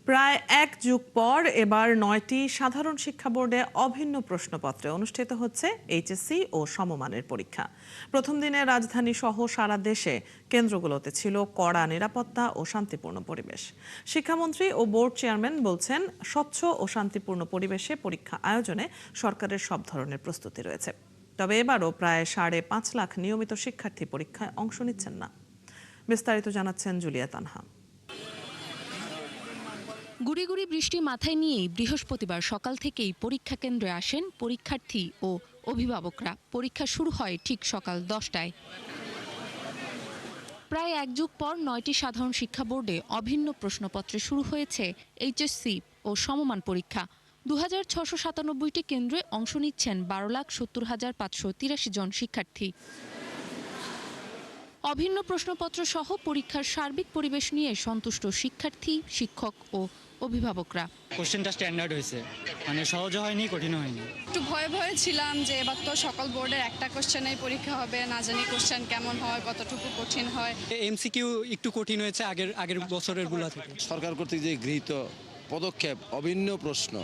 প্রায় এক যুগ পর এবার ৯টি সাধারণ শিক্ষা বোর্ডে অভিন্ন প্রশ্নপত্রে অনুষ্ঠিত হচ্ছে এইচএসসি ও সমমানের পরীক্ষা। প্রথম দিনে রাজধানী সহ সারা দেশে কেন্দ্রগুলোতে ছিল কড়া নিরাপত্তা ও শান্তিপূর্ণ পরিবেশ। শিক্ষামন্ত্রী ও বোর্ড চেয়ারম্যান বলছেন, স্বচ্ছ ও শান্তিপূর্ণ পরিবেশে পরীক্ষা আয়োজনে সরকারের সব ধরনের প্রস্তুতি রয়েছে। তবে এবারও প্রায় ৫.৫ লাখ নিয়মিত শিক্ষার্থী পরীক্ষায় অংশ নিচ্ছেন না। বিস্তারিত জানাচ্ছেন জুলিয়া তানহা। গুড়ি গুড়ি বৃষ্টি মাথায় নিয়েই বৃহস্পতিবার সকাল থেকেই পরীক্ষা কেন্দ্রে আসেন পরীক্ষার্থী ও অভিভাবকরা। পরীক্ষা শুরু হয় ঠিক সকাল 10টায়। প্রায় এক যুগ পর ৯টি সাধারণ শিক্ষা বোর্ডে অভিন্ন প্রশ্নপত্রে শুরু হয়েছে এইচএসসি ও সমমান পরীক্ষা। ২,৬৯৭টি কেন্দ্রে অংশ নিচ্ছেন ১২,৭০,৫৮৩ জন শিক্ষার্থী। অভিন্ন প্রশ্নপত্র সহ পরীক্ষার সার্বিক পরিবেশ নিয়ে সন্তুষ্ট শিক্ষার্থী, শিক্ষক ও অভিভাবকরা। কোশ্চেনটা স্ট্যান্ডার্ড হয়েছে, মানে সহজ হয়নি, কঠিন হয়নি। একটু ভয়ে ছিলাম যে এবার তো সকল বোর্ডের একটা কোশ্চেনেই পরীক্ষা হবে, না জানি কোশ্চেন কেমন হয়, কতটুকু কঠিন হয়। এমসিকিউ একটু কঠিন হয়েছে আগের বছরের গুলা থেকে। সরকার কর্তৃক যে গৃহীত পদক্ষেপ অভিন্ন প্রশ্ন,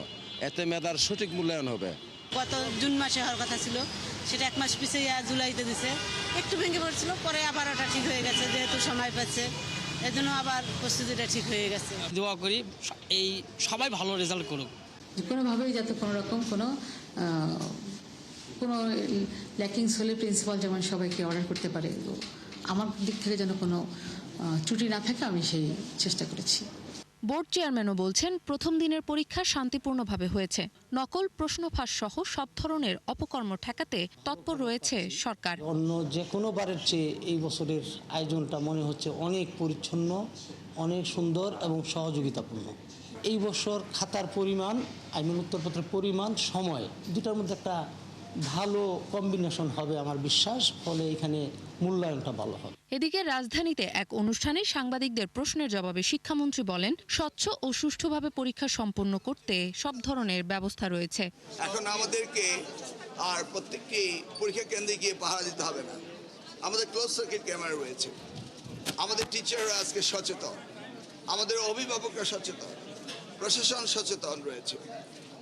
এতে মেধার সঠিক মূল্যায়ন হবে। গত জুন মাসে হওয়ার কথা ছিল, সেটা এক মাস পিছিয়ে জুলাইতে দিছে। একটু ভেঙে পড়ছিল, পরে আবার ওটা ঠিক হয়ে গেছে, যেহেতু সময় পাচ্ছে এজন্য আবার প্রস্তুতিটা ঠিক হয়ে গেছে। দোয়া করি এই সবাই ভালো রেজাল্ট করুক, কোনোভাবেই যাতে কোনো রকম কোনো ল্যাকিংস হলে প্রিন্সিপাল যেমন সবাইকে অর্ডার করতে পারে, আমার দিক থেকে যেন কোনো ত্রুটি না থাকে, আমি সেই চেষ্টা করেছি। বোর্ড চেয়ারম্যানও বলছেন, প্রথম দিনের পরীক্ষা শান্তিপূর্ণভাবে হয়েছে। নকল, প্রশ্ন ফাঁস সহ সব ধরনের অপকর্ম ঠেকাতে তৎপর রয়েছে সরকার। অন্য যে কোনো বারের চেয়ে এই বছরের আয়োজনটা মনে হচ্ছে অনেক পরিচ্ছন্ন, অনেক সুন্দর এবং সহযোগিতাপূর্ণ। এই বছর খাতার পরিমাণ, উত্তরপত্রের পরিমাণ, সময় দুটার মধ্যে একটা ভালো কম্বিনেশন হবে আমার বিশ্বাস, ফলে এখানে মূল্যায়নটা ভালো হবে। এদিকে রাজধানীতে এক অনুষ্ঠানে সাংবাদিকদের প্রশ্নের জবাবে শিক্ষামন্ত্রী বলেন, স্বচ্ছ ও সুষ্ঠুভাবে পরীক্ষা সম্পন্ন করতে সব ধরনের ব্যবস্থা রয়েছে। এখন আমাদেরকে আর প্রত্যেকটি পরীক্ষা কেন্দ্রে গিয়ে পাহারা দিতে হবে না। আমাদের ক্লোজ সার্কিট ক্যামেরা রয়েছে, আমাদের টিচাররা আজকে সচেতন, আমাদের অভিভাবকরা সচেতন, প্রশাসন সচেতন রয়েছে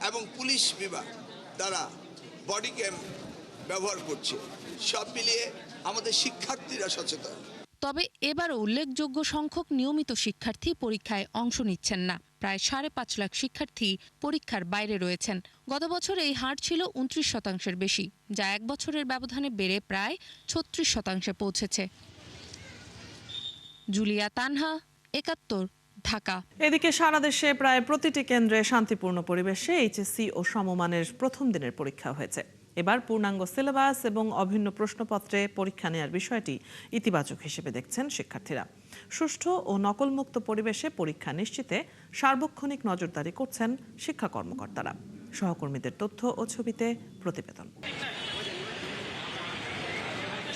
এবং পুলিশ বিভাগ তারা বডি ক্যাম ব্যবহার করছে। সব মিলিয়ে আমাদের শিক্ষার্থীরা সচেতন। তবে এবারও উল্লেখযোগ্য সংখ্যক নিয়মিত শিক্ষার্থী পরীক্ষায় অংশ নিচ্ছেন না। প্রায় ৫.৫ লাখ শিক্ষার্থী পরীক্ষার বাইরে রয়েছেন। গত বছর এই হার ছিল ২৯% বেশি, যা এক বছরের ব্যবধানে বেড়ে প্রায় ৩৬% পৌঁছেছে। জুলিয়া তানহা, ৭১, ঢাকা। এদিকে সারা দেশে প্রায় প্রতিটি কেন্দ্রে শান্তিপূর্ণ পরিবেশে এইচএসসি ও সমমানের প্রথম দিনের পরীক্ষা হয়েছে। এবার পূর্ণাঙ্গ সিলেবাস এবং অভিন্ন প্রশ্নপত্রে পরীক্ষা নেওয়ার বিষয়টি ইতিবাচক হিসেবে দেখছেন শিক্ষার্থীরা। সুষ্ঠু ও নকলমুক্ত পরিবেশে পরীক্ষা নিশ্চিতে সার্বক্ষণিক নজরদারি করছেন শিক্ষা কর্মকর্তারা। সহকর্মীদের তথ্য ও ছবিতে প্রতিবেদন।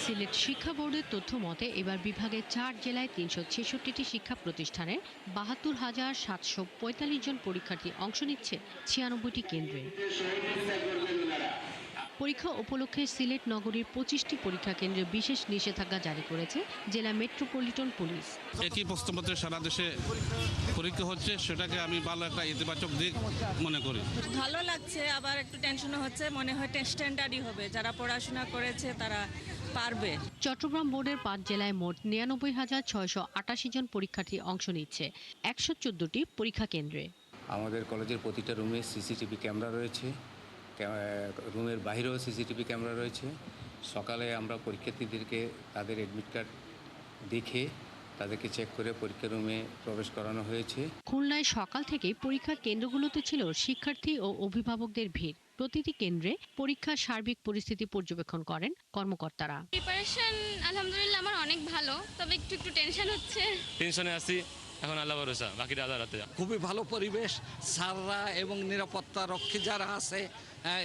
সিলেট শিক্ষা বোর্ডের তথ্য মতে এবার বিভাগের ৪ জেলায় ৩৬৬টি শিক্ষা প্রতিষ্ঠানে ৭২,৭৪৫ জন পরীক্ষার্থী অংশ নিচ্ছে ৯৬টি কেন্দ্রে। পরীক্ষা উপলক্ষে সিলেট নগরীর ২৫টি পরীক্ষা কেন্দ্রে বিশেষ নিষেধাজ্ঞা জারি করেছে জেলা মেট্রোপলিটন পুলিশ। একই প্রশ্নপত্রে সারা দেশে পরীক্ষা হচ্ছে, সেটাকে আমি ভালো একটা ইতিবাচক দিক মনে করি। ভালো লাগছে, আবার একটু টেনশনও হচ্ছে, মনে হয় স্ট্যান্ডার্ডই হবে, যারা পড়াশোনা করেছে তারা পারবে। চট্টগ্রাম বোর্ডের ৫ জেলায় মোট ৯৯,৬৮৮ জন পরীক্ষার্থী অংশ নিচ্ছে ১১৪টি পরীক্ষা কেন্দ্রে। আমাদের কলেজের প্রতিটা রুমে সিসিটিভি ক্যামেরা রয়েছে, রুমের বাইরেও সিসিটিভি ক্যামেরা রয়েছে। সকালে আমরা পরীক্ষার্থীদেরকে তাদের অ্যাডমিট কার্ড দেখে তাদেরকে চেক করে পরীক্ষা রুমে প্রবেশ করানো হয়েছে। খুলনায় সকাল থেকেই পরীক্ষা কেন্দ্রগুলোতে ছিল শিক্ষার্থী ও অভিভাবকদের ভিড়। প্রতিটি কেন্দ্রে পরীক্ষার সার্বিক পরিস্থিতি পর্যবেক্ষণ করেন কর্মকর্তারা। প্রিপারেশন আলহামদুলিল্লাহ আমার অনেক ভালো, তবে একটু টেনশন হচ্ছে। টেনশনে আছি, এখন আল্লাহ ভরসা, বাকি রাতে। খুবই ভালো পরিবেশ, স্যাররা এবং নিরাপত্তা রক্ষী যারা আছে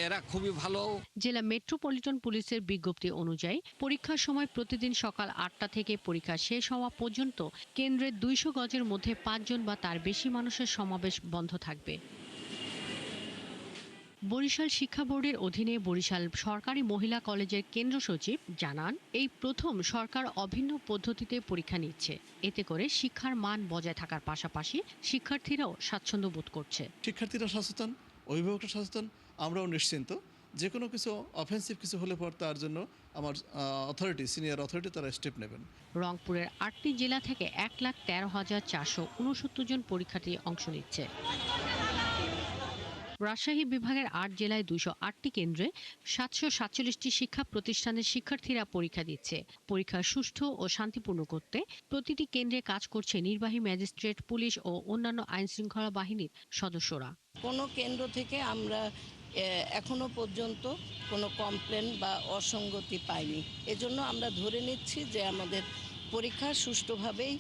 এরা খুবই ভালো। জেলা মেট্রোপলিটন পুলিশের বিজ্ঞপ্তি অনুযায়ী পরীক্ষার সময় প্রতিদিন সকাল ৮টা থেকে পরীক্ষা শেষ হওয়া পর্যন্ত কেন্দ্রের ২০০ গজের মধ্যে ৫ জন বা তার বেশি মানুষের সমাবেশ বন্ধ থাকবে। বরিশাল শিক্ষা বোর্ডের অধীনে বরিশাল সরকারি মহিলা কলেজের কেন্দ্র সচিব জানান, এই প্রথম সরকার অভিন্ন পদ্ধতিতে পরীক্ষা নিচ্ছে। এতে করে শিক্ষার মান বজায় থাকার পাশাপাশি শিক্ষার্থীরাও স্বাচ্ছন্দ্য বোধ করছে। শিক্ষার্থীরা সচেতন, অভিভাবকরা সচেতন, আমরাও নিশ্চিন্ত। যে কোনো কিছু অফেন্সিভ কিছু হলে পর তার জন্য আমার সিনিয়র অথরিটি তারা স্টেপ নেবেন। রংপুরের 8টি জেলা থেকে 1,13,469 জন পরীক্ষার্থী অংশ নিচ্ছে। রাজশাহী বিভাগের 8 জেলায় 208টি কেন্দ্রে 747টি শিক্ষা প্রতিষ্ঠানের শিক্ষার্থীরা পরীক্ষা দিচ্ছে। পরীক্ষা সুষ্ঠু ও শান্তিপূর্ণ করতে প্রতিটি কেন্দ্রে কাজ করছে নির্বাহী ম্যাজিস্ট্রেট, পুলিশ ও অন্যান্য আইনশৃঙ্খলা বাহিনীর সদস্যরা। কোনো কেন্দ্র থেকে আমরা এখনো পর্যন্ত কোনো কমপ্লেন বা অসঙ্গতি পাইনি। এজন্য আমরা ধরে নিচ্ছি যে আমাদের পরীক্ষা সুষ্ঠুভাবেই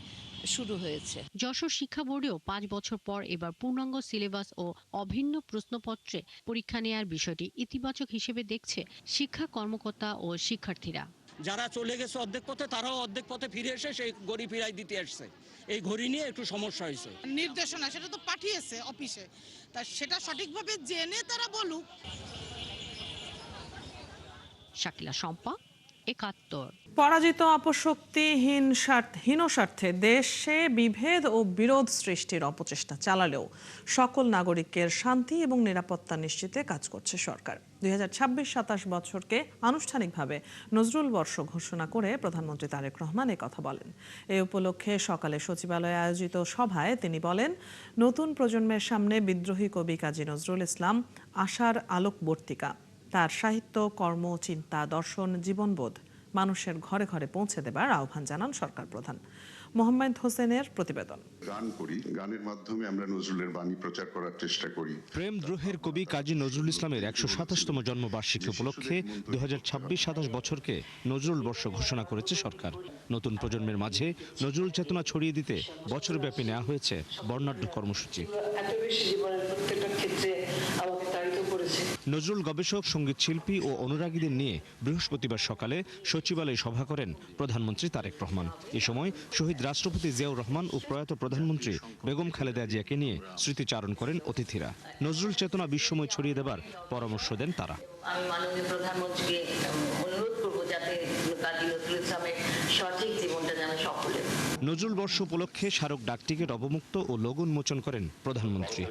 শুরু হয়েছে। যশোর শিক্ষা বোর্ডেও 5 বছর পর এবার পূর্ণাঙ্গ সিলেবাস ও অভিন্ন প্রশ্নপত্রে পরীক্ষা নেয়ার বিষয়টি ইতিবাচক হিসেবে দেখছে শিক্ষা কর্মকর্তা ও শিক্ষার্থীরা। যারা চলে গেছে অর্ধেক পথে, তারাও অর্ধেক পথে ফিরে এসে সেই ঘড়ি ফিরাই দিতে আসছে। এই ঘড়ি নিয়ে একটু সমস্যা হয়েছে। নির্দেশনা সেটা তো পাঠিয়েছে অফিসে, তা সেটা সঠিকভাবে জেনে তারা বলুক। শাকিলা শম্পা, 71। পরাজিত অপশক্তিহীন হীন স্বার্থে দেশে বিভেদ ও বিরোধ সৃষ্টির অপচেষ্টা চালালেও সকল নাগরিকের শান্তি এবং নিরাপত্তা নিশ্চিতে কাজ করছে সরকার। 2026-27 বছরকে আনুষ্ঠানিকভাবে নজরুল বর্ষ ঘোষণা করে প্রধানমন্ত্রী তারেক রহমান কথা বলেন। এই উপলক্ষে সকালে সচিবালয়ে আয়োজিত সভায় তিনি বলেন, নতুন প্রজন্মের সামনে বিদ্রোহী কবি কাজী নজরুল ইসলাম আশার আলোকবর্তিকা। তার সাহিত্য, কর্ম, চিন্তা, দর্শন, জীবনবোধ মানুষের ঘরে ঘরে পৌঁছে দেবার আহ্বান জানান সরকার প্রধান। মোহাম্মদ হোসেনের প্রতিবেদন। গান করি, গানের মাধ্যমে আমরা নজরুলের বাণী প্রচার করার চেষ্টা করি। প্রেম দ্রোহের কবি কাজী নজরুল ইসলামের 127তম জন্মবার্ষিকী উপলক্ষে 2026-27 বছরকে নজরুল বর্ষ ঘোষণা করেছে সরকার। নতুন প্রজন্মের মাঝে নজরুল চেতনা ছড়িয়ে দিতে বছরব্যাপী নেওয়া হয়েছে বর্ণাঢ্য কর্মসূচি। নজরুল গবেষক, সঙ্গীত শিল্পী ও অনুরাগীদের নিয়ে বৃহস্পতিবার সকালে সচিবালয়ে সভা করেন প্রধানমন্ত্রী তারেক রহমান। এ সময় শহীদ রাষ্ট্রপতি জিয়াউর রহমান ও প্রয়াত প্রধানমন্ত্রী বেগম খালেদা জিয়াকে নিয়ে স্মৃতিচারণ করেন অতিথিরা। নজরুল চেতনা বিশ্বময় ছড়িয়ে দেবার পরামর্শ দেন তারা। আমি মাননীয় প্রধানমন্ত্রীকে অনুরোধ করব যাতে কাজী নজরুল ইসলামের সঠিক জীবনটা যেন সকলে। নজরুল বর্ষ উপলক্ষে স্মারক ডাকটিকিট অবমুক্ত ও লোগো উন্মোচন করেন প্রধানমন্ত্রী।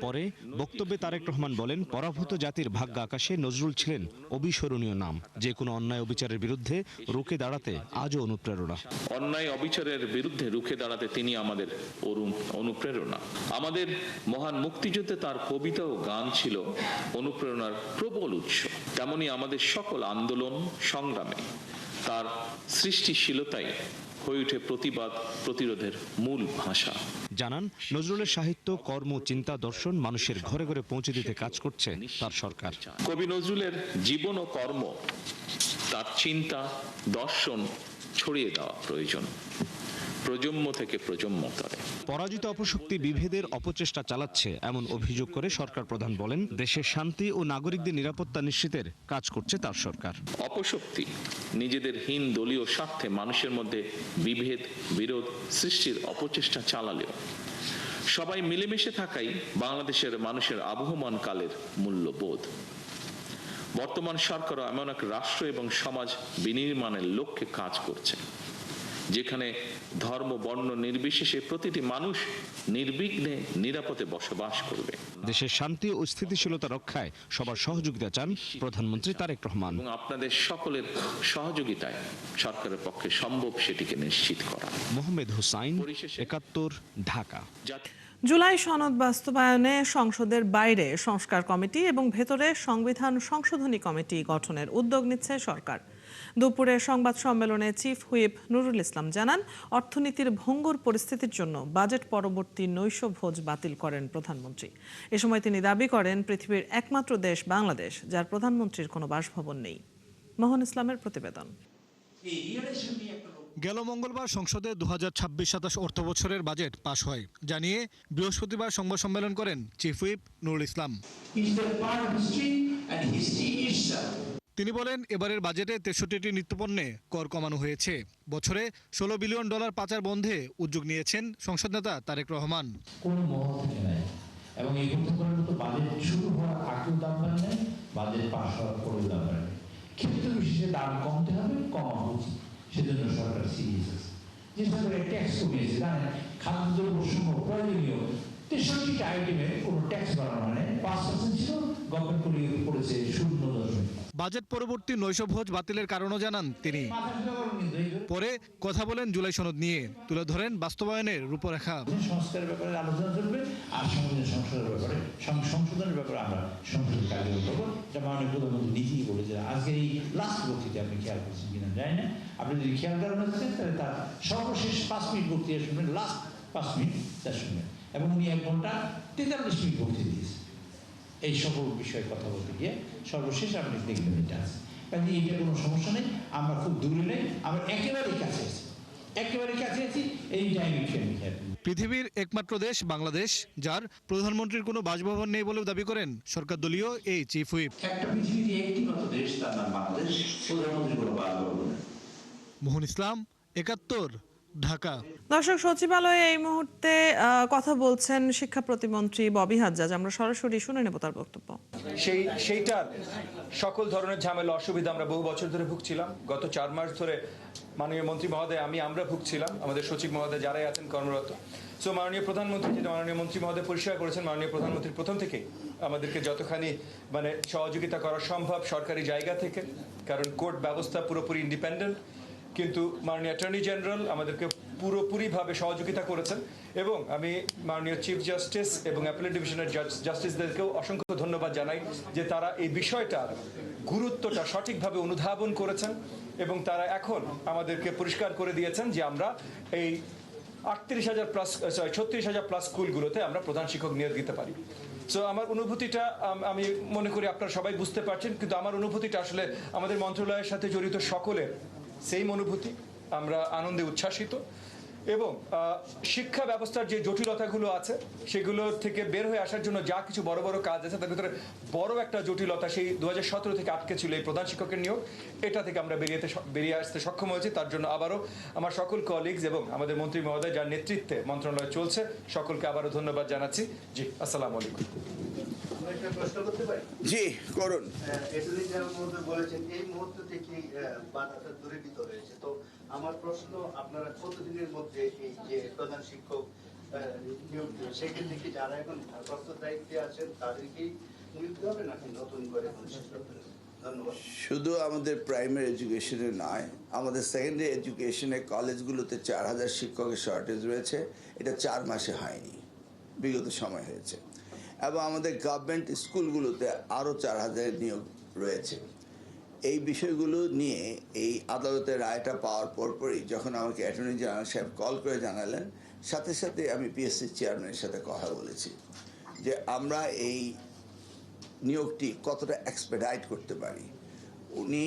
পরে বক্তব্যে তারেক রহমান বলেন, পরাভূত জাতির ভাগ্য আকাশে নজরুল ছিলেন অবিস্মরণীয় নাম। যে কোনো অন্যায় অবিচারের বিরুদ্ধে রুখে দাঁড়াতে আজও অনুপ্রেরণা। অন্যায় অবিচারের বিরুদ্ধে রুখে দাঁড়াতে তিনি আমাদের অনুপ্রেরণা। আমাদের মহান মুক্তিযুদ্ধে তার কবিতা ও গান ছিল অনুপ্রেরণার প্রবল উৎস। তেমনি আমাদের সকল আন্দোলন সংগ্রামে তার সৃষ্টিশীলতাই হয়ে ওঠে প্রতিবাদ প্রতিরোধের মূল ভাষা। জানান, নজরুলের সাহিত্য, কর্ম, চিন্তা, দর্শন মানুষের ঘরে ঘরে পৌঁছে দিতে কাজ করছে তার সরকার। কবি নজরুলের জীবন ও কর্ম, তার চিন্তা, দর্শন ছড়িয়ে দেওয়া প্রয়োজন প্রজন্ম থেকে প্রজন্ম তরে। পরাজিত অপশক্তি বিভেদের অপচেষ্টা চালাচ্ছে এমন অভিযোগ করে সরকার প্রধান বলেন, দেশের শান্তি ও নাগরিকদের নিরাপত্তা নিশ্চিতের কাজ করছে তার সরকার। অপশক্তি নিজেদের হীন দলীয় স্বার্থে মানুষের মধ্যে বিভেদ বিরোধ সৃষ্টির অপচেষ্টা চালালেও সবাই মিলেমিশে থাকাই বাংলাদেশের মানুষের আবহমান কালের মূল্যবোধ। বর্তমান সরকারও এমন এক রাষ্ট্র এবং সমাজ বিনির্মাণের লক্ষ্যে কাজ করছে, যেখানে ধর্ম বর্ণ নির্বিশেষে প্রতিটি মানুষ নির্বিঘ্নে নিরাপদে বসবাস করবে। দেশের শান্তি ও স্থিতিশীলতা রক্ষায় সবার সহযোগিতা চান প্রধানমন্ত্রী তারেক রহমান। এবং আপনাদের সকলের সহযোগিতায় সরকারের পক্ষে সম্ভব সেটিকে নিশ্চিত করা। মোহাম্মদ হোসেন, 71, ঢাকা। জুলাই সনদ বাস্তবায়নে সংসদের বাইরে সংস্কার কমিটি এবং ভেতরে সংবিধান সংশোধনী কমিটি গঠনের উদ্যোগ নিচ্ছে সরকার। দুপুরে সংবাদ সম্মেলনে চিফ হুইপ নুরুল ইসলাম জানান, অর্থনীতির ভঙ্গুর পরিস্থিতির জন্য বাজেট পরবর্তী নৈশভোজ বাতিল করেন প্রধানমন্ত্রী। এ সময় তিনি দাবি করেন, পৃথিবীর একমাত্র দেশ বাংলাদেশ যার প্রধানমন্ত্রীর কোনো বাসভবন নেই। মোহন ইসলামের প্রতিবেদন। গেল মঙ্গলবার সংসদে 2026-27 অর্থ বছরের বাজেট পাশ হয় জানিয়ে বৃহস্পতিবার সংবাদ সম্মেলন করেন চিফ হুইপ নুরুল ইসলাম। তিনি বলেন, এবারের বাজেটে 63টি নিত্যপণ্যে কর কমানো হয়েছে। বছরে $16 বিলিয়ন পাচার বন্ধে উদ্যোগ নিয়েছেন সংসদ নেতা তারেক রহমান। এবং এই প্রথমবারের মতো বাজেট শুরু হওয়ার আগেও দাম বাড়ে নাই, বাজেট পাস হওয়ার পরেও দাম বাড়ে নাই। ক্ষেত্র বিশেষে দাম কমতে হবে, কমা উচিত, সেজন্য সরকার সিরিয়াস আছে। যে সরকারের ট্যাক্স কমিয়েছে, জানেন খাদ্যদ্রব্য সহ প্রয়োজনীয় 63টা আইটেমে কোনো ট্যাক্স বাড়ানো হয় 5% ছিল, গভর্নমেন্ট করেছে 0.। বাজেট পরবর্তী নৈশভোজ বাতিলের কারণও জানান তিনি। পরে কথা বলেন জুলাই সনদ নিয়ে, তুলে ধরেন বাস্তবায়নের রূপরেখা। সংস্কারের ব্যাপারে আলোচনা চলবে, আর সংশোধনের ব্যাপারে আমরা সংসদে কার্যকর করবো। এটা মাননীয় প্রধানমন্ত্রী নিজেই বলেছে। আজকে এই লাস্ট বক্তৃতা আপনি খেয়াল করছেন কিনা জানি না, আপনি যদি খেয়াল করেন তাহলে তার সর্বশেষ 5 মিনিট বক্তৃতা শুনবেন, লাস্ট 5 মিনিট তা শুনবেন, এবং উনি 1 ঘন্টা 43 মিনিট বক্তৃতা দিয়েছে এই সকল বিষয়ে কথা বলতে গিয়ে। সর্বশেষ আপনি দেখবেন এটা আছে, কাজে এটা কোনো সমস্যা নেই, আমরা খুব দূরে নেই, আমরা একেবারেই কাছে আছি এই টাইমে খেয়াল। পৃথিবীর একমাত্র দেশ বাংলাদেশ, যার প্রধানমন্ত্রীর কোনো বাসভবন নেই বলেও দাবি করেন সরকার দলীয় এই চিফ হুইপ। একটা পৃথিবীর একটি মাত্র দেশ, তার নাম বাংলাদেশ, প্রধানমন্ত্রীর কোনো বাসভবন নেই। মোহন ইসলাম, ৭১, ঢাকা। দর্শক, সচিবালয়ে এই মুহূর্তে কথা বলছেন শিক্ষা প্রতিমন্ত্রী ববি হাজ্জাজ। আমরা সরাসরি শুনে নেব তার বক্তব্য। সেইটার সকল ধরনের ঝামেলা অসুবিধা আমরা বহু বছর ধরে ভুগছিলাম। গত 4 মাস ধরে মাননীয় মন্ত্রী মহোদয়, আমরা ভুগছিলাম, আমাদের সচিব মহোদয় যারাই আছেন কর্মরত। সো মাননীয় প্রধানমন্ত্রী, যেটা মাননীয় মন্ত্রী মহোদয় পরিষ্কার করেছেন, মাননীয় প্রধানমন্ত্রী প্রথম থেকেই আমাদেরকে যতখানি সহযোগিতা করা সম্ভব সরকারি জায়গা থেকে, কারণ কোর্ট ব্যবস্থা পুরোপুরি ইন্ডিপেন্ডেন্ট, কিন্তু মাননীয় অ্যাটর্নি জেনারেল আমাদেরকে পুরোপুরিভাবে সহযোগিতা করেছেন। এবং আমি মাননীয় চিফ জাস্টিস এবং অ্যাপিলেট ডিভিশনের জাস্টিসদেরকেও অসংখ্য ধন্যবাদ জানাই যে তারা এই বিষয়টার গুরুত্বটা সঠিকভাবে অনুধাবন করেছেন, এবং তারা এখন আমাদেরকে পরিষ্কার করে দিয়েছেন যে আমরা এই 36,000 প্লাস স্কুলগুলোতে আমরা প্রধান শিক্ষক নিয়োগ দিতে পারি। সো আমার অনুভূতিটা আমি মনে করি আপনারা সবাই বুঝতে পারছেন, কিন্তু আমার অনুভূতিটা আসলে আমাদের মন্ত্রণালয়ের সাথে জড়িত সকলের সেই অনুভূতি। আমরা আনন্দে উচ্ছ্বাসিত, এবং শিক্ষা ব্যবস্থার যে জটিলতাগুলো আছে সেগুলো থেকে বের হয়ে আসার জন্য যা কিছু বড় বড় কাজ আছে, তার ভিতরে বড় একটা জটিলতা সেই 2017 থেকে আটকে ছিল এই প্রধান শিক্ষকের নিয়োগ। এটা থেকে আমরা বেরিয়ে আসতে সক্ষম হয়েছি। তার জন্য আবারও আমার সকল কলিগস এবং আমাদের মন্ত্রী মহোদয় যার নেতৃত্বে মন্ত্রণালয় চলছে, সকলকে আবারও ধন্যবাদ জানাচ্ছি। জি, আসসালামু আলাইকুম। জি করুন। বলেছেন এই মুহূর্ত থেকে বাধাটা দূরীভূত হয়েছে, তো আমার প্রশ্ন, আপনারা কতদিনের মধ্যে এই যে প্রধান শিক্ষক নিয়োগ দিবে, সেক্ষেত্রে কি যারা এখন ভারপ্রাপ্ত দায়িত্বে আছেন তাদেরকেই নিয়োগ দিতে হবে নাকি নতুন করে ধন্যবাদ। শুধু আমাদের প্রাইমারি এডুকেশনে নয়, আমাদের সেকেন্ডারি এডুকেশনে কলেজগুলোতে 4,000 শিক্ষকের শর্টেজ রয়েছে। এটা 4 মাসে হয়নি, বিগত সময় হয়েছে। এবং আমাদের গভর্নমেন্ট স্কুলগুলোতে আরও 4,000 নিয়োগ রয়েছে। এই বিষয়গুলো নিয়ে এই আদালতের রায়টা পাওয়ার পরপরই যখন আমাকে অ্যাটর্নি জেনারেল সাহেব কল করে জানালেন, সাথে সাথে আমি পিএসসি চেয়ারম্যানের সাথে কথা বলেছি যে আমরা এই নিয়োগটি কতটা এক্সপেডাইট করতে পারি। উনি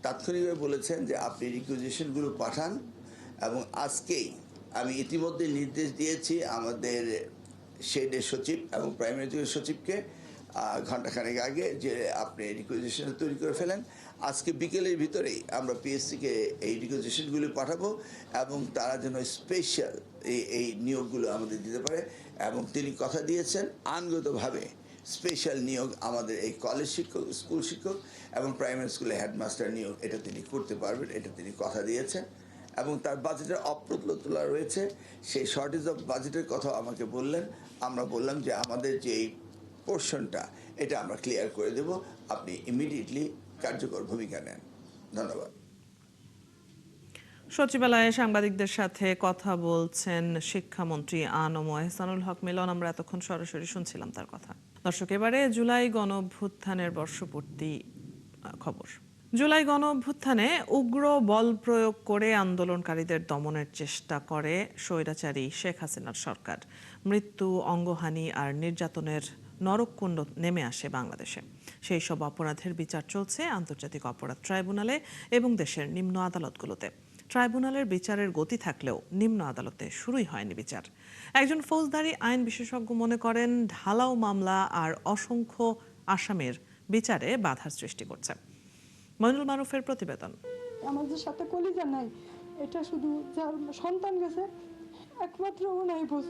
তাৎক্ষণিকভাবে বলেছেন যে আপনি রিকুইজিশনগুলো পাঠান, এবং আজকেই আমি ইতিমধ্যে নির্দেশ দিয়েছি আমাদের শেডের সচিব এবং প্রাইমারি এডুকেশন সচিবকে ঘণ্টাখানেক আগে যে আপনি রিকুইজিশন তৈরি করে ফেলেন। আজকে বিকেলের ভিতরেই আমরা পিএসসিকে এই রিকুইজিশনগুলি পাঠাবো, এবং তারা যেন স্পেশাল এই নিয়োগগুলো আমাদের দিতে পারে। এবং তিনি কথা দিয়েছেন আইনগতভাবে স্পেশাল নিয়োগ আমাদের এই কলেজ শিক্ষক, স্কুল শিক্ষক এবং প্রাইমারি স্কুলে হেডমাস্টার নিয়োগ, এটা তিনি করতে পারবেন, এটা তিনি কথা দিয়েছেন। এবং তার বাজেটের অপ্রতুলতা রয়েছে, সেই শর্টেজ অফ বাজেটের কথা আমাকে বললেন। আমরা বললাম যে আমাদের যে এই পোর্শনটা এটা আমরা ক্লিয়ার করে দেব, আপনি ইমিডিয়েটলি কার্যকর ভূমিকা নেন। ধন্যবাদ। সচিবালয়ে সাংবাদিকদের সাথে কথা বলছেন শিক্ষামন্ত্রী আনম এহসানুল হক মিলন। আমরা এতক্ষণ সরাসরি শুনছিলাম তার কথা। দর্শক, এবারে জুলাই গণঅভ্যুত্থানের বর্ষপূর্তি খবর। জুলাই গণঅভ্যুত্থানে উগ্র বল প্রয়োগ করে আন্দোলনকারীদের দমনের চেষ্টা করে স্বৈরাচারী শেখ হাসিনার সরকার। মৃত্যু, অঙ্গহানি আর নির্যাতনের নরককুণ্ড নেমে আসে বাংলাদেশে। সেই সব অপরাধের বিচার চলছে আন্তর্জাতিক অপরাধ ট্রাইব্যুনালে এবং দেশের নিম্ন আদালতগুলোতে। ট্রাইব্যুনালের বিচারের গতি থাকলেও নিম্ন আদালতে শুরুই হয়নি বিচার। একজন ফৌজদারি আইন বিশেষজ্ঞ মনে করেন ঢালাও মামলা আর অসংখ্য আসামির বিচারে বাধার সৃষ্টি করছে। মইনুল মারুফের প্রতিবেদন। আমাদের সাথে কলিজা নাই, এটা শুধু যার সন্তান গেছে একমাত্র ওনাই বুঝ।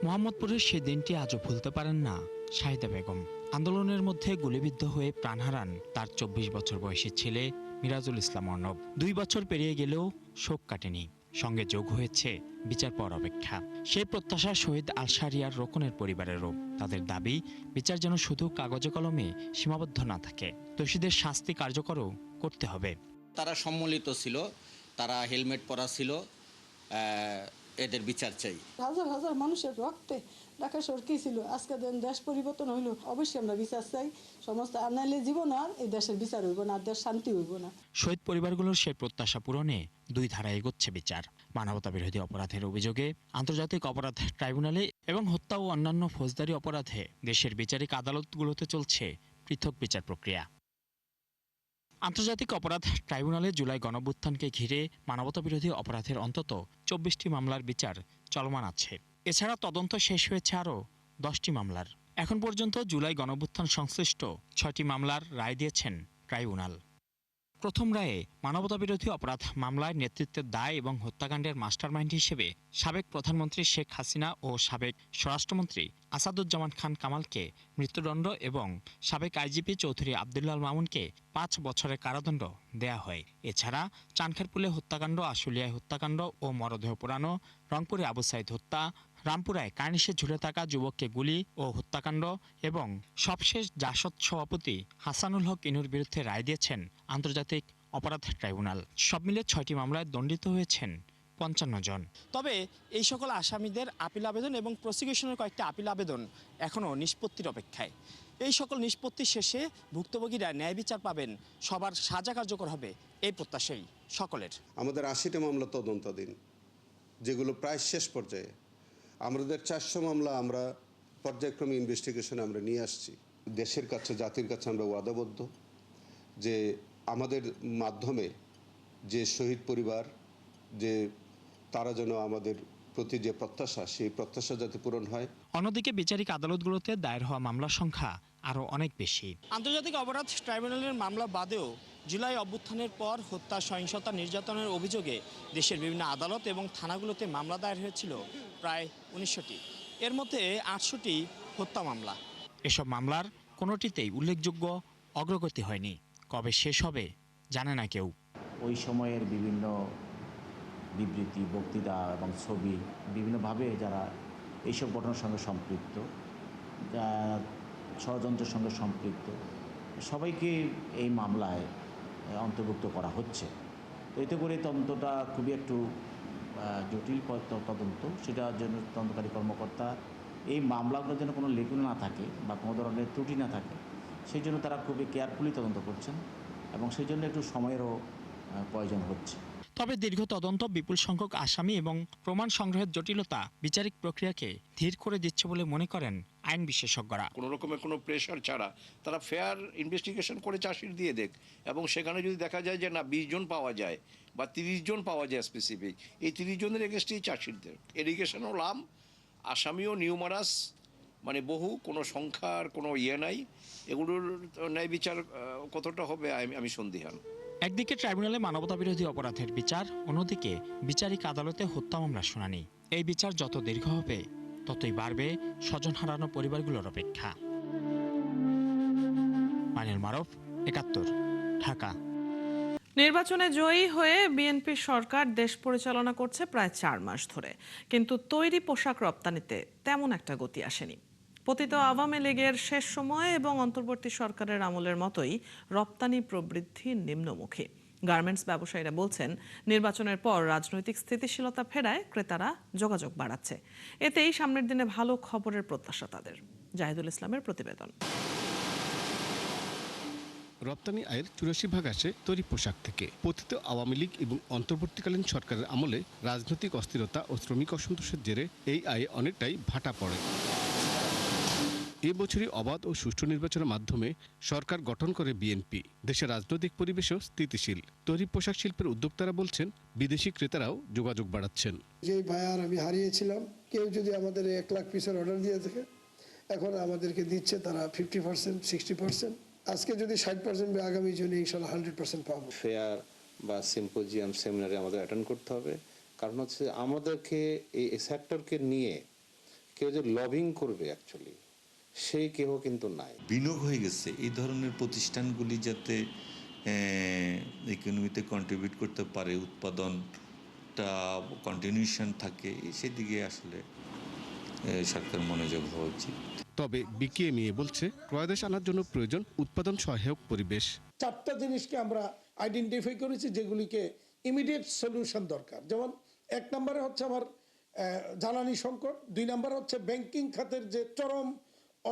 মোহাম্মদপুরের সেই দিনটি আজও ভুলতে পারেন না শাহিদা বেগম। আন্দোলনের মধ্যে গুলিবিদ্ধ হয়ে প্রাণ হারান তার 24 বছর বয়সী ছেলে মিরাজুল ইসলাম অর্ণব। 2 বছর পেরিয়ে গেলেও শোক কাটেনি, সঙ্গে যোগ হয়েছে বিচার পাওয়ার অপেক্ষা। সেই প্রত্যাশা শহীদ আলশারিয়ার রোকনের পরিবারেরও। তাদের দাবি, বিচার যেন শুধু কাগজে কলমে সীমাবদ্ধ না থাকে, দোষীদের শাস্তি কার্যকরও করতে হবে। তারা সম্মিলিত ছিল, তারা হেলমেট পরা ছিল, এদের বিচার চাই। হাজার হাজার মানুষের রক্তে ঢাকা শহর কি ছিল, আজকে দেশ পরিবর্তন হইল, অবশ্যই আমরা বিচার চাই। সমস্ত আনাইলে জীবন আর এই দেশের বিচার হইব না, দেশ শান্তি হইব না। শহীদ পরিবারগুলোর সেই প্রত্যাশা পূরণে 2 ধারায় এগোচ্ছে বিচার। মানবতা বিরোধী অপরাধের অভিযোগে আন্তর্জাতিক অপরাধ ট্রাইব্যুনালে এবং হত্যা ও অন্যান্য ফৌজদারি অপরাধে দেশের বিচারিক আদালতগুলোতে চলছে পৃথক বিচার প্রক্রিয়া। আন্তর্জাতিক অপরাধ ট্রাইব্যুনালে জুলাই গণঅভ্যুত্থানকে ঘিরে মানবতা বিরোধী অপরাধের অন্তত 24টি মামলার বিচার চলমান আছে। এছাড়া তদন্ত শেষ হয়েছে আরও 10টি মামলার। এখন পর্যন্ত জুলাই গণঅভ্যুত্থান সংশ্লিষ্ট 6টি মামলার রায় দিয়েছেন ট্রাইব্যুনাল। প্রথম রায়ে মানবতা বিরোধী অপরাধ মামলায় নেতৃত্বের দায় এবং হত্যাকাণ্ডের মাস্টারমাইন্ড হিসেবে সাবেক প্রধানমন্ত্রী শেখ হাসিনা ও সাবেক স্বরাষ্ট্রমন্ত্রী আসাদুজ্জামান খান কামালকে মৃত্যুদণ্ড এবং সাবেক আইজিপি চৌধুরী আবদুল্লাল মামুনকে 5 বছরের কারাদণ্ড দেয়া হয়। এছাড়া চানখারপুলে হত্যাকাণ্ড, আশুলিয়ায় হত্যাকাণ্ড ও মরদেহ পোড়ানো, রংপুরে আবু সাইদ হত্যা, রামপুরায় কার্নিশে ঝুলে থাকা যুবককে গুলি ও হত্যাকাণ্ড এবং সবশেষ জাসদ সভাপতি হাসানুল হক ইনুর বিরুদ্ধে রায় দিয়েছেন আন্তর্জাতিক অপরাধ ট্রাইব্যুনাল। সব মিলে 6টি মামলায় দণ্ডিত হয়েছেন 55 জন। তবে এই সকল আসামিদের আপিল আবেদন এবং প্রসিকিউশনের কয়েকটি আপিল আবেদন এখনও নিষ্পত্তির অপেক্ষায়। এই সকল নিষ্পত্তি শেষে ভুক্তভোগীরা ন্যায় বিচার পাবেন, সবার সাজা কার্যকর হবে, এই প্রত্যাশাই সকলের। আমাদের 80টি মামলা তদন্তাধীন, যেগুলো প্রায় শেষ পর্যায়ে। আমাদের 400 মামলা আমরা পর্যায়ক্রমে ইনভেস্টিগেশনে আমরা নিয়ে আসছি। দেশের কাছে, জাতির কাছে আমরা ওয়াদাবদ্ধ যে আমাদের মাধ্যমে যে শহীদ পরিবার, যে তারা যেন আমাদের প্রতি যে প্রত্যাশা, সেই প্রত্যাশা যাতে পূরণ হয়। অন্যদিকে বিচারিক আদালতগুলোতে দায়ের হওয়া মামলার সংখ্যা আরও অনেক বেশি। আন্তর্জাতিক অপরাধ ট্রাইব্যুনালের মামলা বাদেও জুলাই অভ্যুত্থানের পর হত্যা, সহিংসতা, নির্যাতনের অভিযোগে দেশের বিভিন্ন আদালত এবং থানাগুলোতে মামলা দায়ের হয়েছিল প্রায় 1900টি। এর মধ্যে 800টি হত্যা মামলা। এসব মামলার কোনোটিতেই উল্লেখযোগ্য অগ্রগতি হয়নি। কবে শেষ হবে জানে না কেউ। ওই সময়ের বিভিন্ন বিবৃতি, বক্তৃতা এবং ছবি বিভিন্নভাবে যারা এইসব ঘটনার সঙ্গে সম্পৃক্ত, ষড়যন্ত্রের সঙ্গে সম্পৃক্ত, সবাইকে এই মামলায় অন্তর্ভুক্ত করা হচ্ছে। তো এতে করে তদন্তটা খুবই একটু জটিল তদন্ত। সেটার জন্য তদন্তকারী কর্মকর্তা এই মামলাগুলোর যেন কোনো লেগুন না থাকে বা কোনো ধরনের ত্রুটি না থাকে, সেই জন্য তারা খুবই কেয়ারফুলি তদন্ত করছেন এবং সেই জন্য একটু সময়েরও প্রয়োজন হচ্ছে। তবে দীর্ঘ তদন্ত, বিপুল সংখ্যক আসামি এবং প্রমাণ সংগ্রহের জটিলতা বিচারিক প্রক্রিয়াকে ধীর করে দিচ্ছে বলে মনে করেন আইন বিশেষজ্ঞরা। কোনো রকমের কোনো প্রেশার ছাড়া তারা ফেয়ার ইনভেস্টিগেশন করে চার্জশিট দিয়ে দেখ, এবং সেখানে যদি দেখা যায় যে না 20 জন পাওয়া যায় বা 30 জন পাওয়া যায় স্পেসিফিক, এই 30 জনের এগেনস্টেই চার্জশিট দেয়। এলিগেশনও লাম, আসামিও নিউমারাস, মানে বহু, কোনো সংখ্যার কোনো নাই। এগুলোর ন্যায় বিচার কতটা হবে আমি সন্দিহান। একদিকে ট্রাইব্যুনালে মানবতা বিরোধী অপরাধের বিচার, অন্যদিকে বিচারিক আদালতে হত্যা মামলার শুনানি। এই বিচার যত দীর্ঘ হবে ততই বাড়বে স্বজন হারানো পরিবারগুলোর অপেক্ষা। মানিল মারুফ, 71, ঢাকা। নির্বাচনে জয়ী হয়ে বিএনপি সরকার দেশ পরিচালনা করছে প্রায় 4 মাস ধরে, কিন্তু তৈরি পোশাক রপ্তানিতে তেমন একটা গতি আসেনি। পতিত আওয়ামী লীগের শেষ সময় এবং অন্তর্বর্তী সরকারের আমলের মতোই রপ্তানি প্রবৃদ্ধি নিম্নমুখী। গার্মেন্টস ব্যবসায়ীরা বলছেন, নির্বাচনের পর রাজনৈতিক স্থিতিশীলতা ফেরায় ক্রেতারা যোগাযোগ বাড়াচ্ছে। এতেই সামনের দিনে ভালো খবরের প্রত্যাশা তাদের। জাহিদুল ইসলামের প্রতিবেদন। রপ্তানি আয়ের 84% আসে তৈরি পোশাক থেকে। পতিত আওয়ামী লীগ এবং অন্তর্বর্তীকালীন সরকারের আমলে রাজনৈতিক অস্থিরতা ও শ্রমিক অসন্তোষের জেরে এই আয়ে অনেকটাই ভাটা পড়ে। এবছরই অবাধ ও সুষ্ঠু নির্বাচনের মাধ্যমে সরকার গঠন করে বিএনপি। দেশের রাজনৈতিক পরিবেশও স্থিতিশীল। তৈরি পোশাক শিল্পের উদ্যোক্তারা বলছেন, বিদেশি ক্রেতারাও যোগাযোগ বাড়াচ্ছেন। যে বায়ার আমি হারিয়েছিলাম, কেউ যদি আমাদের 1 লাখ পিসের অর্ডার দিয়ে থাকে, এখন আমাদেরকে দিচ্ছে তারা 50%, 60%। আজকে যদি 60% আগামী জন্য ইনশাআল্লাহ 100% পাবো। ফেয়ার বা সিম্পোজিয়াম, সেমিনারে আমাদের অ্যাটেন্ড করতে হবে, কারণ হচ্ছে আমাদেরকে এই সেক্টরকে নিয়ে কেউ যে লবিং করবে অ্যাকচুয়ালি সেই কেউ কিন্তু নাই। বিনিয়োগ হয়ে গেছে এই ধরনের প্রতিষ্ঠানগুলি যাতে ইকোনমিতে কন্ট্রিবিউট করতে পারে, উৎপাদনটা কন্টিনিউশন থাকে, সেদিকে আসলে সরকার মনোযোগ হওয়া উচিত। তবে বিকেএমইএ বলছে ক্রয়াদেশ আনার জন্য প্রয়োজন উৎপাদন সহায়ক পরিবেশ। 4টা জিনিসকে আমরা আইডেন্টিফাই করেছি যেগুলিকে ইমিডিয়েট সলিউশন দরকার। যেমন 1 নম্বরে হচ্ছে আমার জ্বালানি সংকট, 2 নম্বর হচ্ছে ব্যাংকিং খাতের যে চরম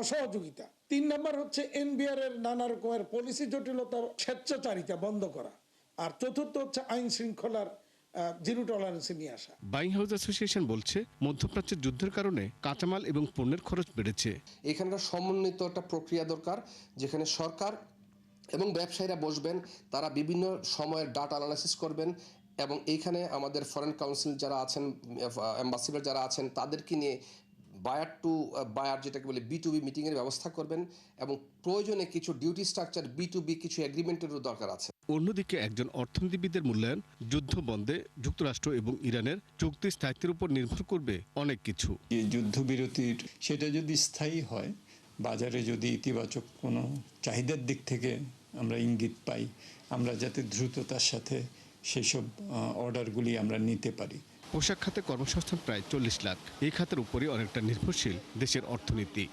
অসহযোগিতা, 3 নম্বর হচ্ছে এনবিআর এর নানা রকমের পলিসি জটিলতা, স্বেচ্ছাচারিতা বন্ধ করা, আর চতুর্থ হচ্ছে আইন শৃঙ্খলার জিরো টলারেন্সে নিয়ে আসা। বাইং হাউস অ্যাসোসিয়েশন বলছে মধ্যপ্রাচ্যের যুদ্ধের কারণে কাঁচামাল এবং পণ্যের খরচ বেড়েছে। এখানকার সমন্বিত একটা প্রক্রিয়া দরকার যেখানে সরকার এবং ব্যবসায়ীরা বসবেন, তারা বিভিন্ন সময়ের ডাটা অ্যানালাইসিস করবেন এবং এইখানে আমাদের ফরেন কাউন্সিল যারা আছেন, অ্যাম্বাসিডার যারা আছেন, তাদেরকে নিয়ে বায়ার টু বায়ার যেটাকে বলে B2B মিটিংয়ের ব্যবস্থা করবেন এবং প্রয়োজনে কিছু ডিউটি স্ট্রাকচার B2B কিছু এগ্রিমেন্টেরও দরকার আছে। অন্যদিকে একজন অর্থনীতিবিদের মূল্যায়ন যুদ্ধ বন্ধে যুক্তরাষ্ট্র এবং ইরানের চুক্তির স্থায়িত্বের উপর নির্ভর করবে অনেক কিছু। যুদ্ধবিরতির সেটা যদি স্থায়ী হয়, বাজারে যদি ইতিবাচক কোনো চাহিদার দিক থেকে আমরা ইঙ্গিত পাই, আমরা যাতে দ্রুততার সাথে সেসব অর্ডারগুলি আমরা নিতে পারি। পোশাক খাতে কর্মসংস্থান প্রায় 40 লাখ। এই খাতের উপরই অনেকটা নির্ভরশীল দেশের অর্থনীতি।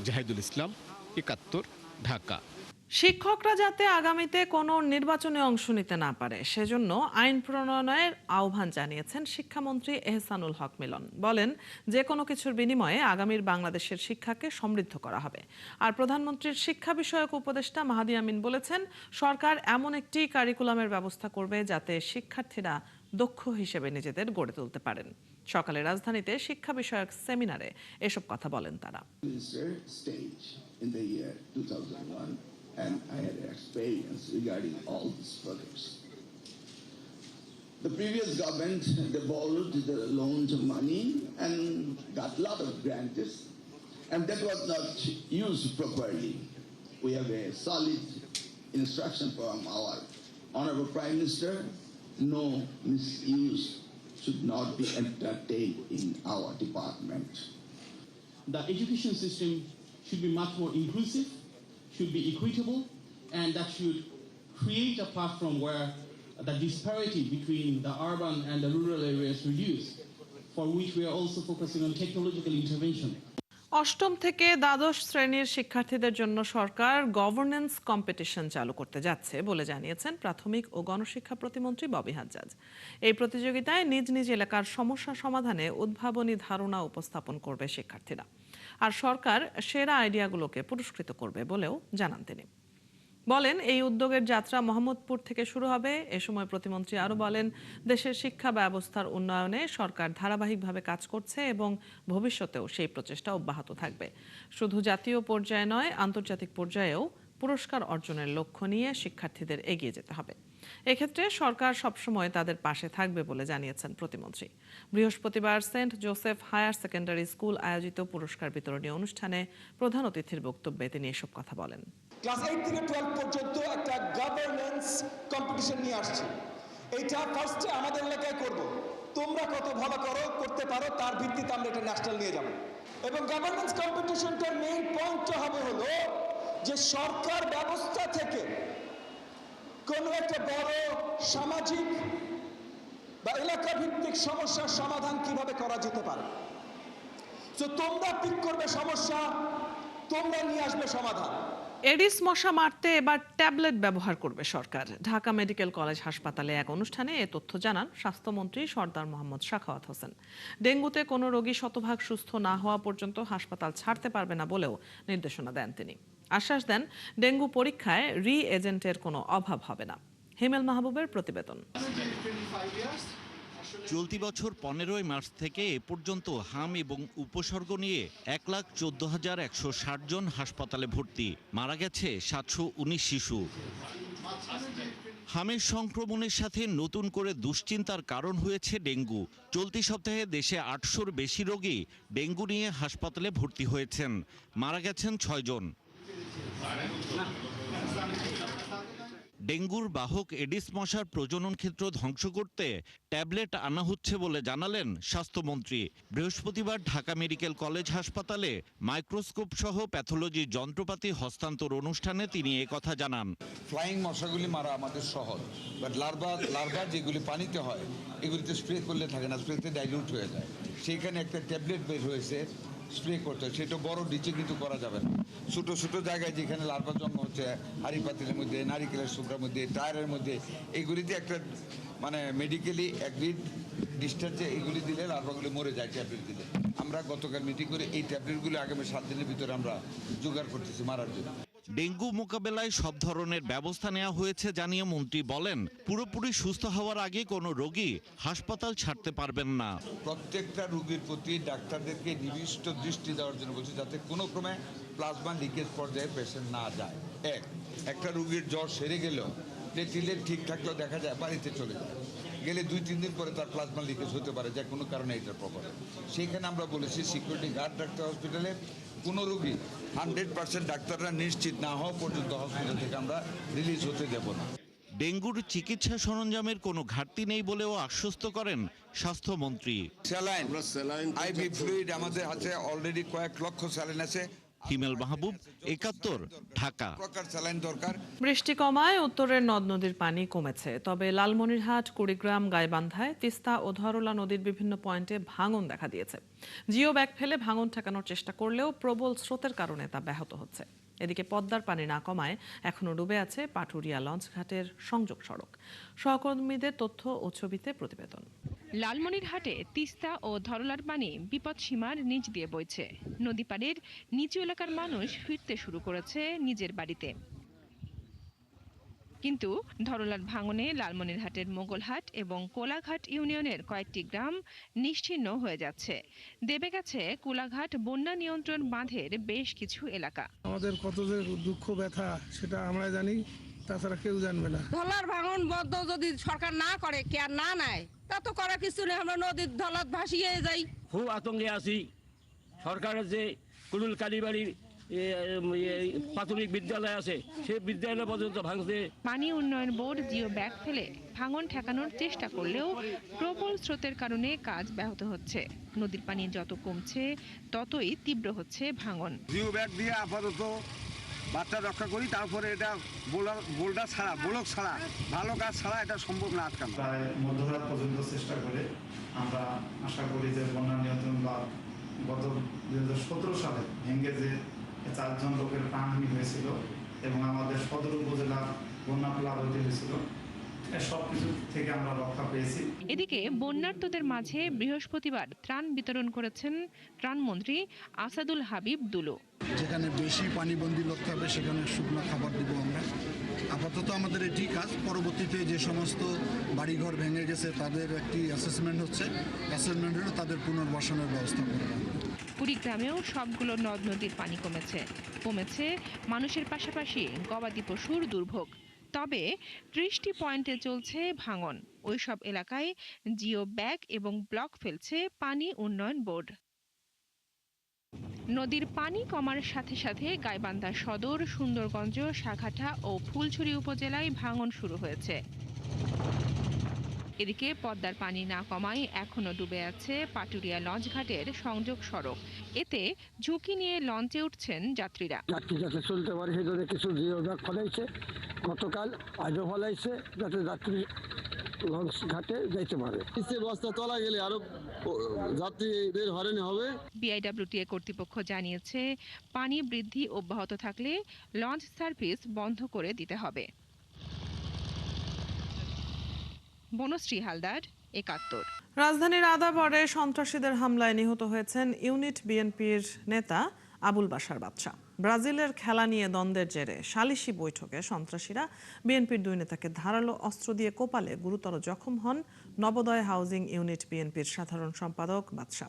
জাহিদুল ইসলাম, 71, ঢাকা। শিক্ষকরা যাতে আগামীতে কোনো নির্বাচনে অংশ নিতে না পারে সেজন্য আইন প্রণয়নের আহ্বান জানিয়েছেন শিক্ষামন্ত্রী এহসানুল হক মিলন। বলেন, যে কোনো কিছুর বিনিময়ে আগামীর বাংলাদেশের শিক্ষাকে সমৃদ্ধ করা হবে। আর প্রধানমন্ত্রীর শিক্ষা বিষয়ক উপদেষ্টা মাহাদি আমিন বলেছেন, সরকার এমন একটি কারিকুলামের ব্যবস্থা করবে যাতে শিক্ষার্থীরা দক্ষ হিসেবে নিজেদের গড়ে তুলতে পারেন। সকালে রাজধানীতে শিক্ষা বিষয়ক সেমিনারে এসব কথা বলেন তারা। And I had experience regarding all these projects. The previous government, they borrowed the loans of money and got a lot of grants, and that was not used properly. We have a solid instruction from our Honorable Prime Minister, no misuse should not be entertained in our department. The education system should be much more inclusive, should be equitable, and that should create a platform where the disparity between the urban and the rural areas reduce, for which we are also focusing on technological intervention. অষ্টম থেকে দ্বাদশ শ্রেণীর শিক্ষার্থীদের জন্য সরকার governance competition চালু করতে যাচ্ছে বলে জানিয়েছেন প্রাথমিক ও গণশিক্ষা প্রতিমন্ত্রী ববি হাজ্জাজ। এই প্রতিযোগিতায় নিজ নিজ এলাকার সমস্যা সমাধানে উদ্ভাবনী ধারণা উপস্থাপন করবে শিক্ষার্থীরা, আর সরকার সেরা আইডিয়াগুলোকে পুরস্কৃত করবে বলেও জানান তিনি। বলেন, এই উদ্যোগের যাত্রা মোহাম্মদপুর থেকে শুরু হবে। এ সময় প্রতিমন্ত্রী আরও বলেন, দেশের শিক্ষা ব্যবস্থার উন্নয়নে সরকার ধারাবাহিকভাবে কাজ করছে এবং ভবিষ্যতেও সেই প্রচেষ্টা অব্যাহত থাকবে। শুধু জাতীয় পর্যায়ে নয়, আন্তর্জাতিক পর্যায়েও পুরস্কার অর্জনের লক্ষ্য নিয়ে শিক্ষার্থীদের এগিয়ে যেতে হবে। এক্ষেত্রে সরকার সবসময় তাদের পাশে থাকবে বলে জানিয়েছেন প্রতিমন্ত্রী। বৃহস্পতিবার Saint Joseph higher secondary school আয়োজিত পুরস্কার বিতরণী অনুষ্ঠানে প্রধান অতিথির বক্তব্যে তিনি এসব কথা বলেন। ক্লাস 8 থেকে 12 পর্যন্ত একটা গভর্নেন্স কম্পিটিশন নিয়ে আসছি। এইটা ফার্স্টে আমাদের এলাকায় করব। তোমরা কত ভালো করতে পারো তার ভিত্তিতে আমরা এটা ন্যাশনাল নিয়ে যাব। এবং গভর্নেন্স কম্পিটিশনটার মেইন পয়েন্টটা হবে হলো যে সরকার ব্যবস্থা থেকে কোনো একটা বড় সামাজিক বা এলাকা ভিত্তিক সমস্যার সমাধান কিভাবে করা যেতে পারে। তো তোমরা পিক করবে সমস্যা, তোমরা নিয়ে আসবে সমাধান। এডিস মশা মারতে এবার ট্যাবলেট ব্যবহার করবে সরকার। ঢাকা মেডিকেল কলেজ হাসপাতালে এক অনুষ্ঠানে এ তথ্য জানান স্বাস্থ্যমন্ত্রী সরদার মোহাম্মদ সাখাওয়াত হোসেন। ডেঙ্গুতে কোনো রোগী শতভাগ সুস্থ না হওয়া পর্যন্ত হাসপাতাল ছাড়তে পারবে না বলেও নির্দেশনা দেন তিনি। আশ্বাস দেন, ডেঙ্গু পরীক্ষায় রি-এজেন্টের কোনো অভাব হবে না। হিমেল মাহবুবের প্রতিবেদন। চলতি বছর 15 মার্চ থেকে এ পর্যন্ত হাম এবং উপসর্গ নিয়ে 1,14,160 জন হাসপাতালে ভর্তি, মারা গেছে 719 শিশু। হামের সংক্রমণের সাথে নতুন করে দুশ্চিন্তার কারণ হয়েছে ডেঙ্গু। চলতি সপ্তাহে দেশে 800-র বেশি রোগী ডেঙ্গু নিয়ে হাসপাতালে ভর্তি হয়েছেন, মারা গেছেন 6 জন। ডেঙ্গুর বাহক এডিস মশার প্রজনন ক্ষেত্র ধ্বংস করতে ট্যাবলেট আনা হচ্ছে বলে জানালেন স্বাস্থ্যমন্ত্রী। বৃহস্পতিবার ঢাকা মেডিকেল কলেজ হাসপাতালে মাইক্রোস্কোপ সহ প্যাথোলজি যন্ত্রপাতি হস্তান্তর অনুষ্ঠানে তিনি কথা জানান। ফ্লাইং মশাগুলি মারা আমাদের সহজ, বাট লার্ভা যেগুলি পানিতে হয় এগুলিতে স্প্রে করলে থাকে না, স্প্রেতে ডাইলিউট হয়ে যায়। সেইখানে একটা ট্যাবলেট বের হয়েছে, স্প্রে করতে হয়। সেটা বড় নিচে কিন্তু করা যাবে না, ছোটো ছোটো জায়গায় যেখানে লার্ভা জন্ম হচ্ছে, হাঁড়ি পাতিলের মধ্যে, নারিকেলের শুকরার মধ্যে, টায়ারের মধ্যে, এগুলিতে একটা মানে মেডিকেলি অ্যাগ্রিড ডিস্টেন্সে এগুলি দিলে লার্ভাগুলি মরে যায় ট্যাবলেট দিলে। আমরা গতকাল মিটিং করে এই ট্যাবলেটগুলো আগামী 7 দিনের ভিতরে আমরা জোগাড় করতেছি মারার জন্য। ডেঙ্গু মোকাবেলায় সব ধরনের ব্যবস্থা নেওয়া হয়েছে জানিয়ে মন্ত্রী বলেন, পুরোপুরি সুস্থ হওয়ার আগে কোনো রোগী হাসপাতাল ছাড়তে পারবেন না। প্রত্যেকটা রোগীর প্রতি ডাক্তারদেরকে নিবিষ্ট দৃষ্টি দেওয়ার জন্য বলছি, যাতে কোনো ক্রমে প্লাজমা লিকেজ পর্যায়ে পেশেন্ট না যায়। একটা রোগীর জ্বর সেরে গেলেও প্লেটলেট ঠিক থাকলেও দেখা যায় বাড়িতে চলে যায়, গেলে 2-3 দিন পরে তার প্লাজমা লিকেজ হতে পারে, যে কোনো কারণে এটার প্রবলেম। সেইখানে আমরা বলেছি সিকিউরিটি গার্ড রাখতে হসপিটালে। কোনো রোগী 100% ডাক্তাররা নিশ্চিত না হওয়া পর্যন্ত হসপিটাল থেকে আমরা রিলিজ হতে দেব না। ডেঙ্গুর চিকিৎসা সরঞ্জামের কোনো ঘাটতি নেই বলেও আশ্বস্ত করেন স্বাস্থ্যমন্ত্রী। স্যালাইন, আইভি ফ্লুইড আমাদের হাতে অলরেডি কয়েক লক্ষ স্যালাইন আছে। হিমেল মাহবুব, ৭১, ঢাকা। বৃষ্টি কমায় উত্তরের নদ নদীর পানি কমেছে, তবে লালমনিরহাট, কুড়িগ্রাম, গাইবান্ধায়, তিস্তা ও ধরলা নদীর বিভিন্ন পয়েন্টে ভাঙন দেখা দিয়েছে। জিও ব্যাগ ফেলে ভাঙন ঠেকানোর চেষ্টা করলেও প্রবল স্রোতের কারণে তা ব্যাহত হচ্ছে। এদিকে পদ্মার পানি না কমায় এখনো ডুবে আছে পাটুরিয়া লঞ্চঘাটের সংযোগ সড়ক। সহকর্মীদের তথ্য ও ছবিতে প্রতিবেদন। লালমনিরহাটে তিস্তা ও ধরলার পানি বিপদসীমার নিচ দিয়ে বইছে। নদী পাড়ের নিচু এলাকার মানুষ ফিরতে শুরু করেছে নিজের বাড়িতে। কিন্তু ধরলার ভাঙনে লালমনিরহাটের মোগলহাট এবং কোলাঘাট ইউনিয়নের কয়েকটি গ্রাম নিশ্চিহ্ন হয়ে যাচ্ছে। দেবে গেছে কোলাঘাট বন্যা নিয়ন্ত্রণ বাঁধের বেশ কিছু এলাকা। আমাদের কত যে দুঃখ ব্যথা সেটা আমরা জানি, তাছাড়া কেউ জানবে না। ধরলার ভাঙন বদ্ধ যদি সরকার না করে, কেয়ার না নেয়, তা তো করা কিছু নেই। আমরা নদীর ধলাত ভাসিয়ে যাই। খুব আতঙ্কে আছি। সরকারের যে কুলুল কালীবাড়ির প্রাথমিক বিদ্যালয় আছে, সেই বিদ্যালয় পর্যন্ত ভাঙছে। পানি উন্নয়ন বোর্ড জিও ব্যাগ ফেলে ভাঙন ঠেকানোর চেষ্টা করলেও প্রবল স্রোতের কারণে কাজ ব্যাহত হচ্ছে। নদীর পানি যত কমছে ততই তীব্র হচ্ছে ভাঙন। জিও ব্যাগ দিয়ে আপাতত বাচ্চা রক্ষা করি, তারপরে এটা বোল্ডার ছাড়া, ব্লক ছাড়া, ভালো কাজ ছাড়া এটা সম্ভব না আটকানো। প্রায় মধ্যরাত পর্যন্ত চেষ্টা করে আমরা আশা করি যে বন্যা নিয়ন্ত্রণ বাঁধ গত 2017 সালে ভেঙে যে 4 জন লোকের প্রাণহানি হয়েছিল এবং আমাদের সদর উপজেলা বন্যা প্লাবিত হয়েছিল, সবকিছু থেকে আমরা রক্ষা পেয়েছি। এদিকে বন্যার্তদের মাঝে বৃহস্পতিবার ত্রাণ বিতরণ করেছেন ত্রাণমন্ত্রী আসাদুল হাবিব দুলু। যেখানে বেশি পানিবন্দী করতে হবে সেখানে শুকনো খাবার দিব আমরা। আপাতত আমাদের এটি কাজ। পরবর্তীতে যে সমস্ত বাড়িঘর ভেঙে গেছে তাদের একটি অ্যাসেসমেন্ট হচ্ছে, অ্যাসেসমেন্ট হলে তাদের পুনর্বাসনের ব্যবস্থা করবে। কুড়িগ্রামেও সবগুলো নদ নদীর পানি কমেছে মানুষের পাশাপাশি গবাদি পশুর দুর্ভোগ। তবে 30টি পয়েন্টে চলছে ভাঙন। ওইসব এলাকায় জিও ব্যাগ এবং ব্লক ফেলছে পানি উন্নয়ন বোর্ড। নদীর পানি কমার সাথে সাথে গাইবান্ধা সদর, সুন্দরগঞ্জ, সাঘাটা ও ফুলছড়ি উপজেলায় ভাঙন শুরু হয়েছে। এদিকে পদ্মার পানি না কমায় এখনো ডুবে আছে পাটুরিয়া লঞ্চঘাটের সংযোগ সড়ক। এতে ঝুঁকি নিয়ে লঞ্চে উঠছেন যাত্রীরা। যাত্রী যাতে চলতে পারে সেজন্য কিছু জিও ব্যাগ ফলাইছে, গতকাল আজও ফলাইছে, যাতে যাত্রী লঞ্চ ঘাটে যাইতে পারে। বস্তা তোলা গেলে আরো যাত্রীদের হয়রানি হবে। বিআইডব্লিউটিএ কর্তৃপক্ষ জানিয়েছে, পানি বৃদ্ধি অব্যাহত থাকলে লঞ্চ সার্ভিস বন্ধ করে দিতে হবে। বনশ্রী হালদার, ৭১। রাজধানীর আদাবরে সন্ত্রাসীদের হামলায় নিহত হয়েছেন ইউনিট বিএনপির নেতা আবুল বাশার বাদশা। ব্রাজিলের খেলা নিয়ে দ্বন্দ্বের জেরে সালিশি বৈঠকে সন্ত্রাসীরা বিএনপির 2 নেতাকে ধারালো অস্ত্র দিয়ে কোপালে গুরুতর জখম হন নবোদয় হাউজিং ইউনিট বিএনপির সাধারণ সম্পাদক বাদশা।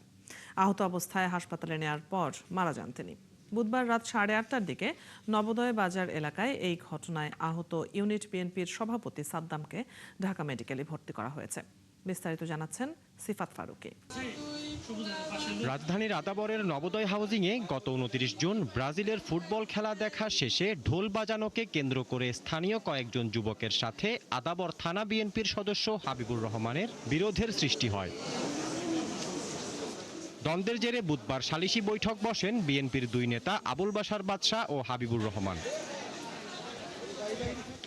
আহত অবস্থায় হাসপাতালে নেওয়ার পর মারা যান তিনি। বুধবার রাত 8:30টার দিকে নবোদয় বাজার এলাকায় এই ঘটনায় আহত ইউনিট বিএনপির সভাপতি সাদ্দামকে ঢাকা মেডিকেলে ভর্তি করা হয়েছে। বিস্তারিত জানাচ্ছেন সিফাত ফারুকী। রাজধানীর আদাবরের নবোদয় হাউজিংয়ে গত 29 জুন ব্রাজিলের ফুটবল খেলা দেখা শেষে ঢোল বাজানোকে কেন্দ্র করে স্থানীয় কয়েকজন যুবকের সাথে আদাবর থানা বিএনপির সদস্য হাবিবুর রহমানের বিরোধের সৃষ্টি হয়। দ্বন্দ্বের জেরে বুধবার সালিশি বৈঠক বসেন বিএনপির দুই নেতা আবুল বাশার বাদশা ও হাবিবুর রহমান।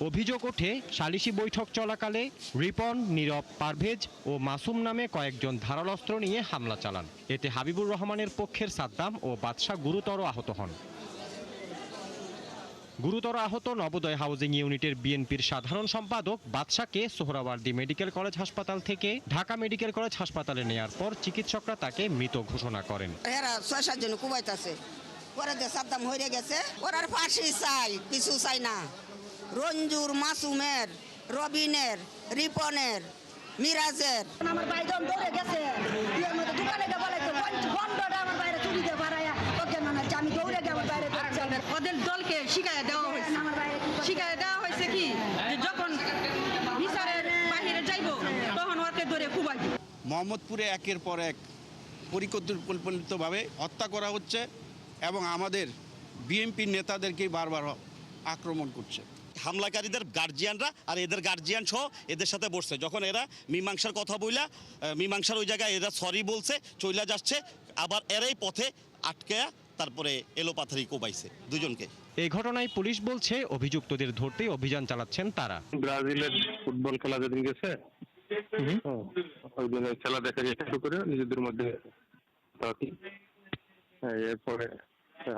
অভিযোগ ওঠে সালিশি বৈঠক চলাকালে রিপন, নীরব, পারভেজ ও মাসুম নামে কয়েকজন ধারাল অস্ত্র নিয়ে হামলা চালান। এতে হাবিবুর রহমানের পক্ষের সাদ্দাম ও বাদশা গুরুতর আহত হন। গুরুতর আহত নবোদয় হাউজিং ইউনিটের বিএনপির সাধারণ সম্পাদক বাদশাকে সোহরাওয়ার্দী মেডিকেল কলেজ হাসপাতাল থেকে ঢাকা মেডিকেল কলেজ হাসপাতালে নেয়ার পর চিকিৎসকরা তাকে মৃত ঘোষণা করেন। এরা 6-7 জন কুবাইতাছে, পরে যে সাদ্দাম হয়ে গেছে, ওরার ফাঁসি চাই, কিছু চাই না। রঞ্জুর, মাসুমের, রবিনের, রিপনের, মিরাজের। আমার ভাই যখন দৌড়ে গেছে, এর মধ্যে দোকানে গিয়ে বলে বন্ধটা আমার বাইরে চুরি দিয়ে বাড়াইয়া ওকে মানাচ্ছে, আমি দৌড়ে গিয়ে আমার বাইরে ওদের দলকে শিকায়ত দেওয়া হয়েছে। শিকায়ত দেওয়া হয়েছে কি যখন বিচারের বাহিরে যাইব তখন ওকে ধরে কুবাইব। মোহাম্মদপুরে একের পর এক পরিকল্পিতভাবে হত্যা করা হচ্ছে এবং আমাদের বিএনপির নেতাদেরকেই বারবার আক্রমণ করছে। হামলাকারীদের গার্জিয়ানরা আর এদের গার্জিয়ান সহ এদের সাথে বসছে, যখন এরা মীমাংসার কথা বইলা মীমাংসার ওই জায়গায় এরা সরি বলছে, চইলা যাচ্ছে, আবার এরাই পথে আটকে তারপরে এলোপাথারি কোবাইছে দুজনকে। এই ঘটনায় পুলিশ বলছে অভিযুক্তদের ধরতে অভিযান চালাচ্ছেন তারা। ব্রাজিলের ফুটবল খেলা যেদিন গেছে ওই দিন খেলা দেখা যেতে শুরু করে নিজেদের মধ্যে এরপরে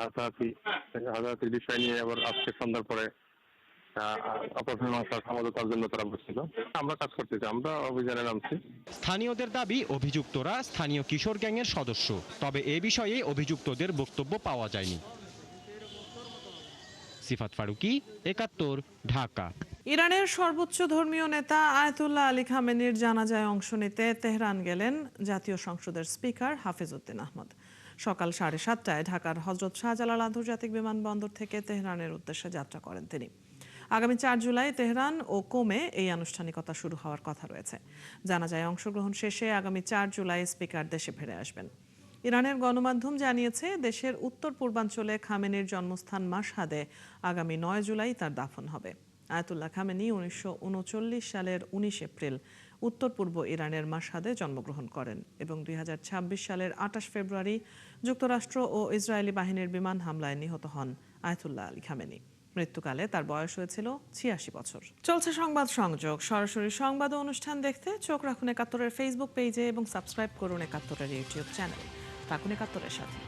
হাতাহাতির বিষয় নিয়ে আবার আজকে সন্ধ্যার পরে সমাধানের জন্য তারা বসছিল। আমরা কাজ করতেছি, আমরা অভিযানে নামছি। স্থানীয়দের দাবি অভিযুক্তরা স্থানীয় কিশোর গ্যাংয়ের সদস্য, তবে এ বিষয়ে অভিযুক্তদের বক্তব্য পাওয়া যায়নি। সিফাত ফারুকি, ৭১, ঢাকা। ইরানের সর্বোচ্চ ধর্মীয় নেতা আয়াতুল্লাহ আলী খামেনির জানাজায় অংশ নিতে তেহরান গেলেন জাতীয় সংসদের স্পিকার হাফেজ উদ্দিন আহমদ। সকাল 7:30টায় ঢাকার হযরত শাহজালাল আন্তর্জাতিক বিমানবন্দর থেকে তেহরানের উদ্দেশ্যে যাত্রা করেন তিনি। আগামী 4 জুলাই তেহরান ও কোমে এই আনুষ্ঠানিকতা শুরু হওয়ার কথা রয়েছে। জানাজায় অংশগ্রহণ শেষে আগামী 4 জুলাই স্পিকার দেশে ফিরে আসবেন। ইরানের গণমাধ্যম জানিয়েছে, দেশের উত্তর পূর্বাঞ্চলে খামেনির জন্মস্থান মাশহাদে আগামী 9 জুলাই তার দাফন হবে। আয়াতুল্লাহ খামেনি 1939 সালের 19 এপ্রিল উত্তর পূর্ব ইরানের মাশহাদে জন্মগ্রহণ করেন এবং 2026 সালের 28 ফেব্রুয়ারি যুক্তরাষ্ট্র ও ইসরায়েলি বাহিনীর বিমান হামলায় নিহত হন আয়াতুল্লাহ আলী খামেনি। মৃত্যুকালে তার বয়স হয়েছিল 86 বছর। চলছে সংবাদ সংযোগ। সরাসরি সংবাদ ও অনুষ্ঠান দেখতে চোখ রাখুন ৭১-এর ফেসবুক পেজে এবং সাবস্ক্রাইব করুন ৭১-এর ইউটিউব চ্যানেল। থাকুন ৭১-এর সাথে।